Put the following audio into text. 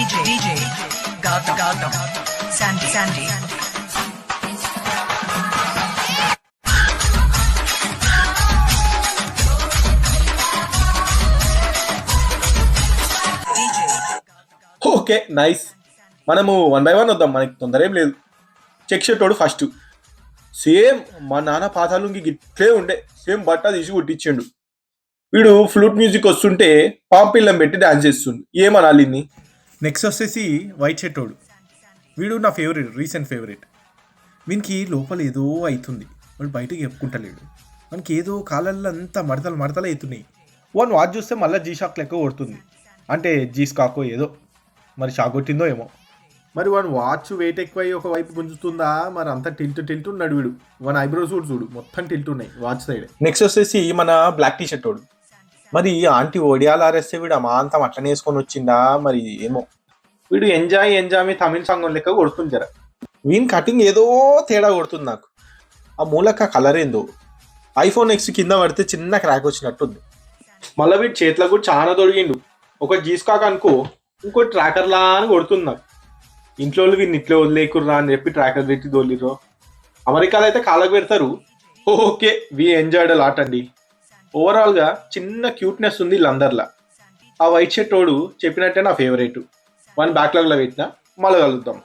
DJ Gautam Sandy. Okay nice. మనము 1 by 1 వద్దాం, మనకి తొందర ఏం లేదు. చెక్ షర్టోడు ఫస్ట్ సేమ్ మా నాన్న పాతాలుంగి గిట్లే ఉండే, సేమ్ బట్ట తీసి కుట్టించిండు. వీడు ఫ్లూట్ మ్యూజిక్ వస్తుంటే పాంపిల్లం పెట్టి డాన్స్ చేస్తుండు. ఏమనాలి ఇన్ని. నెక్స్ట్ వచ్చేసి వైట్ షర్టోడు. వీడు నా రీసెంట్ ఫేవరెట్. వీనికి లోపల ఏదో అవుతుంది, వాడు బయటకు చెప్పుకుంటలేడు. మనకి ఏదో కాళ్ళల్లో అంతా మడతలు అవుతున్నాయి. వాడు వాచ్ చూస్తే మళ్ళీ జీ షాక్ లెక్క కొడుతుంది, అంటే జీ స్కాకో ఏదో మరి షాక్ కొట్టిందో ఏమో. మరి వాడు వాచ్ వెయిట్ ఎక్కువై ఒకవైపు గుంజుతుందా, మరి అంతా టిల్ట్ ఉన్నాడు వీడు. వాడు ఐబ్రోస్ కూడా చూడు మొత్తం టిల్ట్ ఉన్నాయి వాచ్ సైడ్. నెక్స్ట్ వచ్చేసి మన బ్లాక్ టీ షర్ట్ వాడు. మరి ఆంటీ ఒడియాలు ఆరేస్తే వీడు అమాంతం అట్లనే వేసుకొని వచ్చిందా మరి ఏమో. వీడు ఎంజాయ్ తమిళ సంఘం లెక్క కొడుతుంది జర. వీని కటింగ్ ఏదో తేడా కొడుతుంది నాకు. ఆ మూలక కలర్ ఏందో ఐఫోన్ ఎక్స్ కింద పడితే చిన్న క్రాక్ వచ్చినట్టుంది. మళ్ళీ వీడు చేతులకు కూడా చాలా తొడిగిండు. ఒక జీస్కాక్ అనుకో, ఇంకో ట్రాకర్లా అని కొడుతుంది నాకు. ఇంట్లో వీడిని ఇట్లా వదిలేకుర్రా అని చెప్పి ట్రాకర్ పెట్టి తోలిర్రు. అమెరికాలో అయితే కాళ్ళకు పెడతారు. ఓకే, వి ఎంజాయ్డ్ లాట్ అండి. ఓవరాల్గా చిన్న క్యూట్నెస్ ఉంది వీళ్ళందరిలా. ఆ వైట్ షర్ట్ వాడు చెప్పినట్టే నా ఫేవరెట్. వన్ బ్యాక్లాగ్లో పెట్టిన. మళ్ళీ కలుద్దాం.